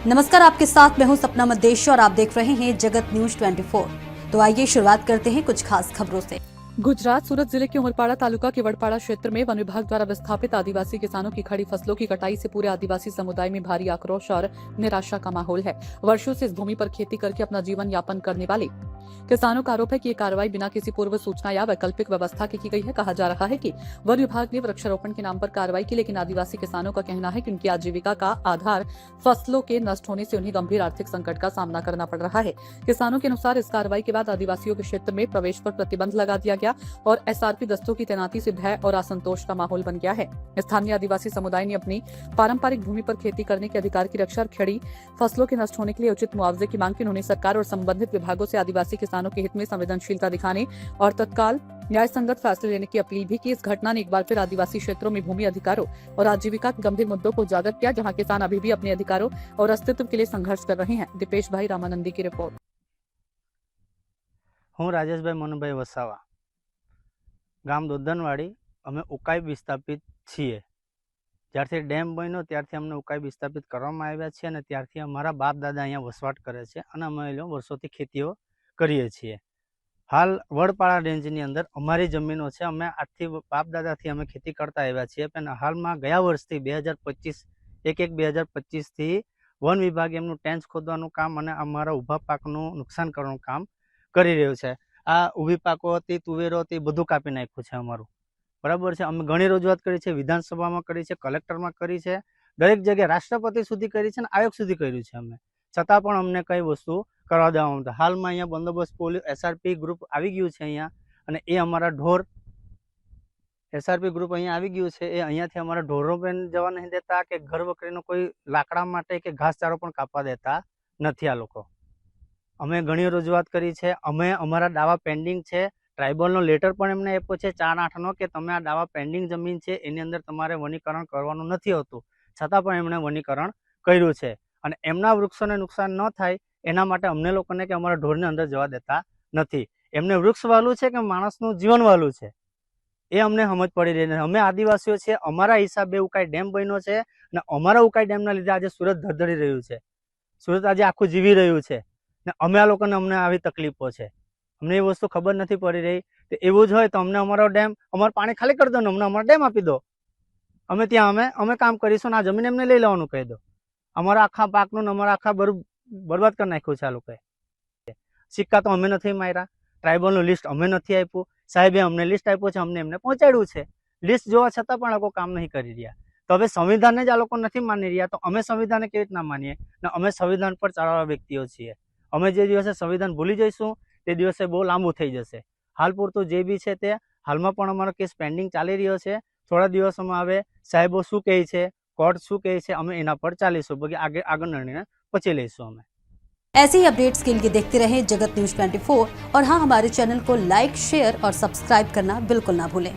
नमस्कार, आपके साथ मैं हूं सपना मदेशी और आप देख रहे हैं जगत न्यूज 24। तो आइए शुरुआत करते हैं कुछ खास खबरों से। गुजरात सूरत जिले के उमरपाड़ा तालुका के वड़पाड़ा क्षेत्र में वन विभाग द्वारा विस्थापित आदिवासी किसानों की खड़ी फसलों की कटाई से पूरे आदिवासी समुदाय में भारी आक्रोश और निराशा का माहौल है। वर्षों से इस भूमि पर खेती करके अपना जीवन यापन करने वाले किसानों का आरोप है कि ये कार्रवाई बिना किसी पूर्व सूचना या वैकल्पिक व्यवस्था की गई है। कहा जा रहा है कि वन विभाग ने वृक्षारोपण के नाम पर कार्रवाई की, लेकिन आदिवासी किसानों का कहना है कि उनकी आजीविका का आधार फसलों के नष्ट होने से उन्हें गंभीर आर्थिक संकट का सामना करना पड़ रहा है। किसानों के अनुसार इस कार्रवाई के बाद आदिवासियों के क्षेत्र में प्रवेश पर प्रतिबंध लगा दिया गया और एसआरपी दस्तों की तैनाती से भय और असंतोष का माहौल बन गया है। स्थानीय आदिवासी समुदाय ने अपनी पारंपरिक भूमि पर खेती करने के अधिकार की रक्षा और खड़ी फसलों के नष्ट होने के लिए उचित मुआवजे की मांग की। उन्होंने सरकार और संबंधित विभागों से आदिवासी किसानों के हित में संवेदनशीलता दिखाने और तत्काल न्याय संगत फैसले लेने की अपील भी की। इस घटना ने एक बार फिर आदिवासी क्षेत्रों में भूमि अधिकारों और आजीविका के गंभीर मुद्दों को उजागर किया, जहां किसान अभी भी अपने अधिकारों और अस्तित्व के लिए संघर्ष कर रहे हैं। दीपेश भाई रामानंदी की रिपोर्ट। हूँ राजेश भाई मनोभाई वसावा, गाम दोदनवाड़ी। अमे उकाई विस्थापित छीए। ज्यारथी डेम बन्यो त्यारथी अमने उकाई विस्थापित करवामां आव्या छे अने त्यारथी अमारा बाप दादा अहींया वसवाट करे छे अने अमे वर्षोथी खेतीओ करीए छीए। हाल वड़पाड़ा रेंजनी अंदर अमारी जमीनो छे। अमे आजथी बाप दादाथी अमे खेती करता आव्या छीए, पण हालमां गया वर्षथी 2025 2025 थी वन विभाग एमनुं टेन्स खोदवानुं काम अने अमारा ऊभा पाकनुं नुकसान करवानुं काम करी रह्युं छे। आ ऊभी पाको हती, तुवेरो हती, बधुं कापी नाख्युं छे अमारुं। बराबर छे। अमे घणी रजूआत करी छे, विधानसभामां करी छे, कलेक्टरमां करी छे, दरेक जग्याए राष्ट्रपति सुधी करी छे, आयोग सुधी कर्युं छे अमे, छतां पण अમને कई वस्तु करवा देवामां आवता। हालमां अहींया बंदोबस्त पोलीस एसआरपी ग्रुप आवी गयुं छे अहींया, अने ए अमारा ढोर एसआरपी ग्रुप अहींया आवी गयुं छे। ए अहींयाथी अमारा ढोरो पण जवा नहीं देता के घर वकरीनो कोई लाकड़ा माटे के घासचारो पण कापवा देता नथी आ लोको। अमे घणी रजूआत करी छे, अमे अमारा दावा पेन्डिंग छे। ट्राइबलनो लेटर पण एमणे आप्यो छे 4/8 के तमे आ दावा पेन्डिंग जमीन छे एनी अंदर तमारे वनीकरण करवानुं नथी होतुं, छतां पण एमणे वनीकरण कर्युं छे। अने एमना वृक्षोने नुकसान न थाय एना माटे अमने लोकोने के अमारा ढोरने अंदर जवा देता नथी। एमने वृक्ष वालुं छे के माणसनुं जीवन वालुं छे ए अमने समज पड़ी रही नहीं। अमे आदिवासीओ छे, अमारा हिसाबे उकाई डेम बन्यो छे अने अमारा उकाई डेमना लीधे आज सूरत धडधड़ी रह्युं छे। सूरत आज आखुं जीवी रह्युं छे ने अमे आ लोकोने अमने आवी तकलीफो छे। अमने ए वस्तु खबर नहीं पड़ी रही। तो एवुं ज होय तो अमने अमारो डेम अमारुं पाणी खाली कर दो ने अमने अमारो डेम आपी दो। अमे त्यां अमे काम करीशुं ने आ जमीन एमने लई लेवानुं कही दो। अमारा आखा पाकनुं ने अमारा आखा बरबाद कर नाख्युं छे आ लोकोए। सिक्का तो अमे नथी मार्या, ट्राइबलनुं लिस्ट अमे नथी आप्युं, साहेबे अमने लिस्ट आप्युं छे, अमने एमने पहोंचाड्युं छे। लिस्ट जोवा छतां पण आ लोको काम नहीं करी रह्या। तो हवे संविधानने ज आ लोको नथी मानी रह्या तो अमे संविधानने केवी रीतना मानीए ने अमे संविधान पर चालवावाळा व्यक्तिओ छीए। अमे जे दिवसे संविधान भूली जईशुं ते दिवसे बहु लांबू थई जशे। हाल पूरतुं जे बी छे ते हालमां पण अमारो केस पेन्डिंग चाली रह्यो छे। थोड़ा दिवसोमां हवे साहेबो शुं कहे छे, कोर्ट शुं कहे छे, अमे एना पर चालीशुं, बाकी આગળનો निर्णय પછી લઈશું અમે। ऐसे ही अपडेट्स के लिए देखते रहें जगत न्यूज 24 और हाँ, हमारे चैनल को लाइक, शेयर और सब्सक्राइब करना बिल्कुल ना भूलें।